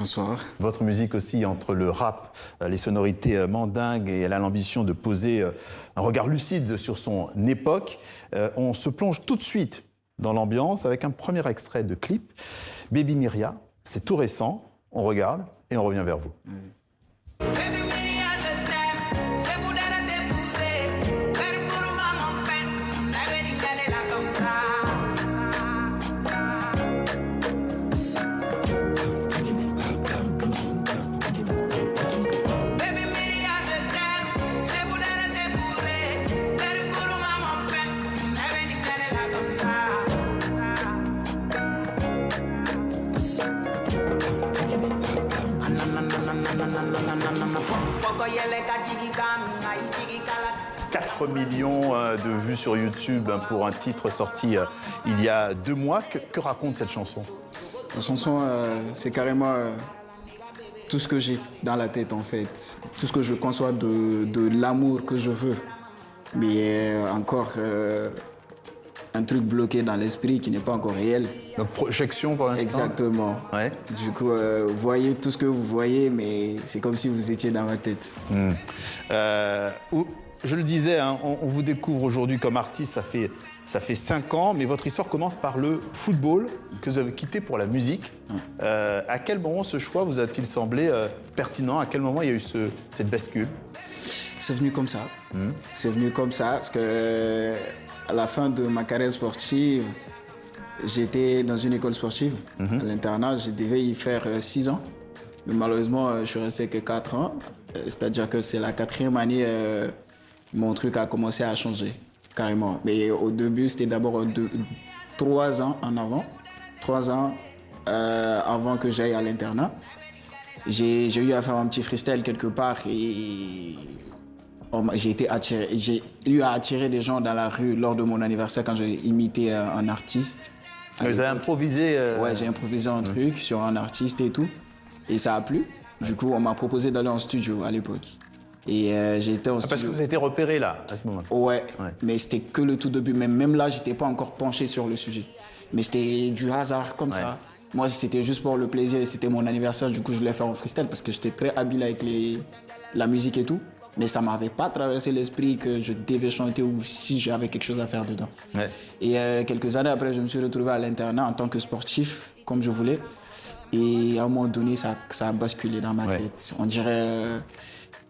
Bonsoir. Votre musique aussi entre le rap, les sonorités mandingues et elle a l'ambition de poser un regard lucide sur son époque. On se plonge tout de suite dans l'ambiance avec un premier extrait de clip. Baby Myria, c'est tout récent. On regarde et on revient vers vous. « 4 millions de vues sur YouTube pour un titre sorti il y a 2 mois. Que raconte cette chanson? La chanson, c'est carrément tout ce que j'ai dans la tête, en fait. Tout ce que je conçois de l'amour que je veux. Mais encore un truc bloqué dans l'esprit qui n'est pas encore réel. Donc projection pour l'instant? Exactement. Ouais. Du coup, vous voyez tout ce que vous voyez, mais c'est comme si vous étiez dans ma tête. Je le disais, hein, on vous découvre aujourd'hui comme artiste, ça fait 5 ans, mais votre histoire commence par le football que vous avez quitté pour la musique. À quel moment ce choix vous a-t-il semblé pertinent? À quel moment il y a eu cette bascule? C'est venu comme ça. C'est venu comme ça, parce que à la fin de ma carrière sportive, j'étais dans une école sportive, à l'internat. Je devais y faire 6 ans. Mais malheureusement, je suis resté que 4 ans. C'est-à-dire que c'est la 4e année, mon truc a commencé à changer, carrément. Mais au début, c'était d'abord 3 ans en avant. 3 ans avant que j'aille à l'internat. J'ai eu à faire un petit freestyle quelque part et j'ai eu à attirer des gens dans la rue lors de mon anniversaire quand j'ai imité un artiste. Vous avez improvisé Ouais, j'ai improvisé un truc sur un artiste et tout. Et ça a plu. Du coup, on m'a proposé d'aller en studio à l'époque. Et j'ai été en studio. Parce que vous avez été repéré là, à ce moment-là. Ouais, mais c'était que le tout début. Même là, j'étais pas encore penché sur le sujet. Mais c'était du hasard comme ça. Moi, c'était juste pour le plaisir. C'était mon anniversaire, du coup, je voulais faire un freestyle parce que j'étais très habile avec la musique et tout. Mais ça m'avait pas traversé l'esprit que je devais chanter ou si j'avais quelque chose à faire dedans. Et quelques années après, je me suis retrouvé à l'internat en tant que sportif, comme je voulais. Et à un moment donné, ça a basculé dans ma tête. On dirait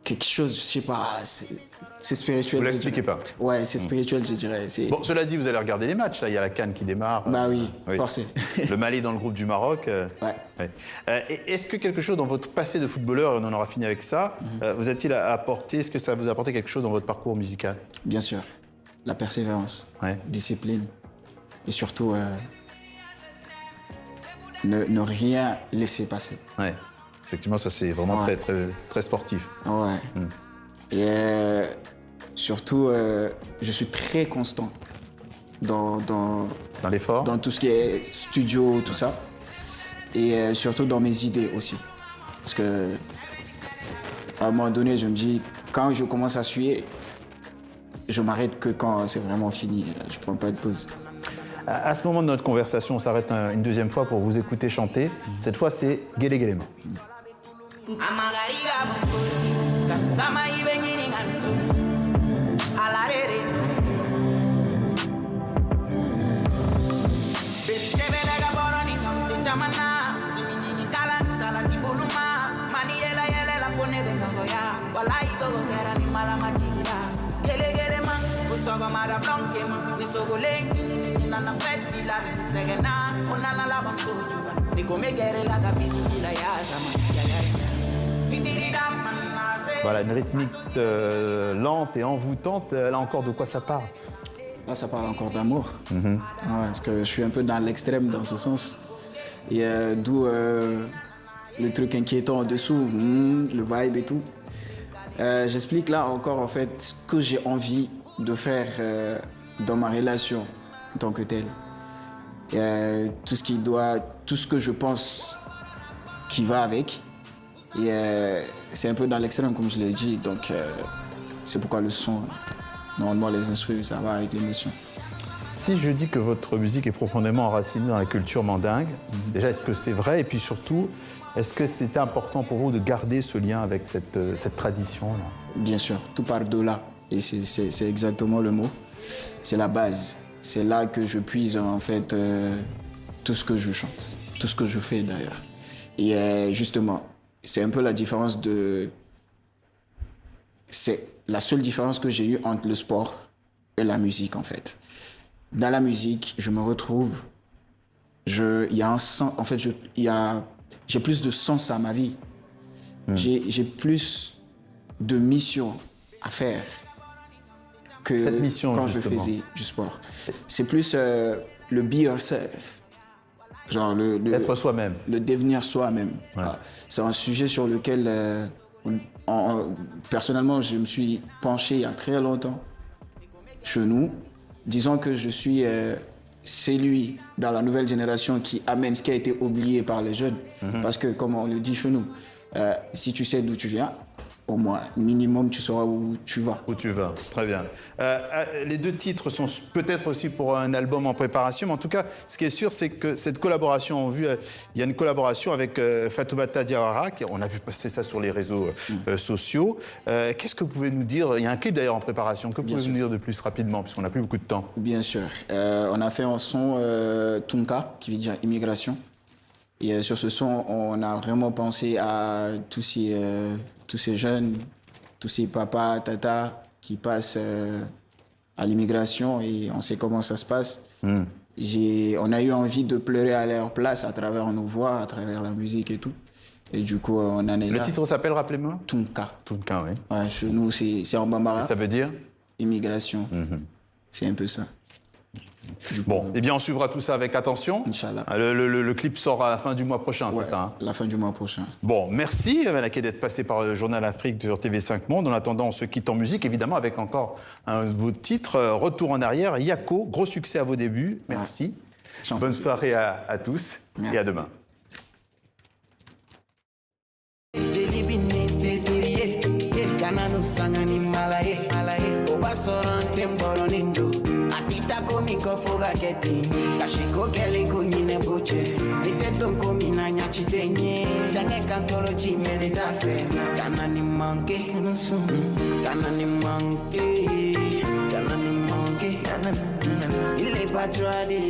quelque chose, je sais pas, c'est spirituel. Vous l'expliquez pas? Ouais, c'est spirituel, je dirais. Bon, cela dit, vous allez regarder les matchs, là. Il y a la CAN qui démarre. Bah oui, forcé. Le Mali dans le groupe du Maroc. Ouais. Est-ce que quelque chose dans votre passé de footballeur, et on en aura fini avec ça, vous a-t-il apporté, est-ce que ça vous a apporté quelque chose dans votre parcours musical? Bien sûr. La persévérance, discipline et surtout ne rien laisser passer. Ouais. Effectivement, ça c'est vraiment très, très, très sportif. Ouais. Et surtout, je suis très constant dans l'effort, dans tout ce qui est studio, tout ça. Et surtout dans mes idées aussi. Parce que à un moment donné, je me dis, quand je commence à suer, je m'arrête que quand c'est vraiment fini. Je prends pas de pause. À ce moment de notre conversation, on s'arrête une deuxième fois pour vous écouter chanter. Cette fois, c'est Guélé Guéléma. Voilà, une rythmique lente et envoûtante. Là encore, de quoi ça parle? Là, ça parle encore d'amour. Parce que je suis un peu dans l'extrême dans ce sens. Et d'où le truc inquiétant en dessous, le vibe et tout. J'explique là encore en fait ce que j'ai envie de faire dans ma relation en tant que telle. Tout ce que je pense qui va avec. Et c'est un peu dans l'extrême comme je l'ai dit, donc c'est pourquoi le son, normalement les instruments, ça va avec l'émotion. Si je dis que votre musique est profondément enracinée dans la culture mandingue, déjà, est-ce que c'est vrai? Et puis surtout, Est-ce que c'était important pour vous de garder ce lien avec cette tradition-là? Bien sûr, tout part de là. Et c'est exactement le mot. C'est la base. C'est là que je puise en fait tout ce que je chante, tout ce que je fais d'ailleurs. Et justement, c'est un peu la différence de... C'est la seule différence que j'ai eue entre le sport et la musique en fait. Dans la musique, je me retrouve... Il y a un sens... En fait, j'ai plus de sens à ma vie. J'ai plus de mission à faire que cette mission, quand justement, je faisais du sport. C'est plus le be yourself. Genre être soi-même. Le devenir soi-même. Ouais. C'est un sujet sur lequel, personnellement, je me suis penché il y a très longtemps chez nous. Disons que je suis celui dans la nouvelle génération qui amène ce qui a été oublié par les jeunes. Parce que, comme on le dit chez nous, si tu sais d'où tu viens, au moins, minimum, tu sauras où tu vas. Où tu vas, très bien. Les deux titres sont peut-être aussi pour un album en préparation, mais en tout cas, ce qui est sûr, c'est que cette collaboration, il y a une collaboration avec Fatoumata Diawara, on a vu passer ça sur les réseaux sociaux. Qu'est-ce que vous pouvez nous dire? Il y a un clip d'ailleurs en préparation. Que pouvez-vous nous dire de plus rapidement, puisqu'on n'a plus beaucoup de temps? Bien sûr. On a fait un son Tunka, qui veut dire immigration. Et sur ce son, on a vraiment pensé à tous ces jeunes, tous ces papas, tatas qui passent à l'immigration et on sait comment ça se passe. On a eu envie de pleurer à leur place à travers nos voix, à travers la musique et tout. Et du coup, on en est là. Le titre s'appelle, rappelez-moi? Tunka. Tunka, oui. Ouais, chez nous, c'est en bambara. Et ça veut dire? Immigration. C'est un peu ça. Bon, eh bien, on suivra tout ça avec attention. Inch'Allah. Le clip sort à la fin du mois prochain, ouais, c'est ça, hein? La fin du mois prochain. Bon, merci, Malaké, d'être passé par le Journal Afrique sur TV5 Monde. En attendant, on se quitte en musique, évidemment, avec encore un de vos titres, Retour en arrière, Yako, gros succès à vos débuts. Merci. Ouais. Bonne soirée à tous. Merci. Et à demain. Atita komiko foga keti kashiko kele kunyine boche miteto komina nyachitenye sange kantoro chimene tafe kanani manke kanani manke ile patrade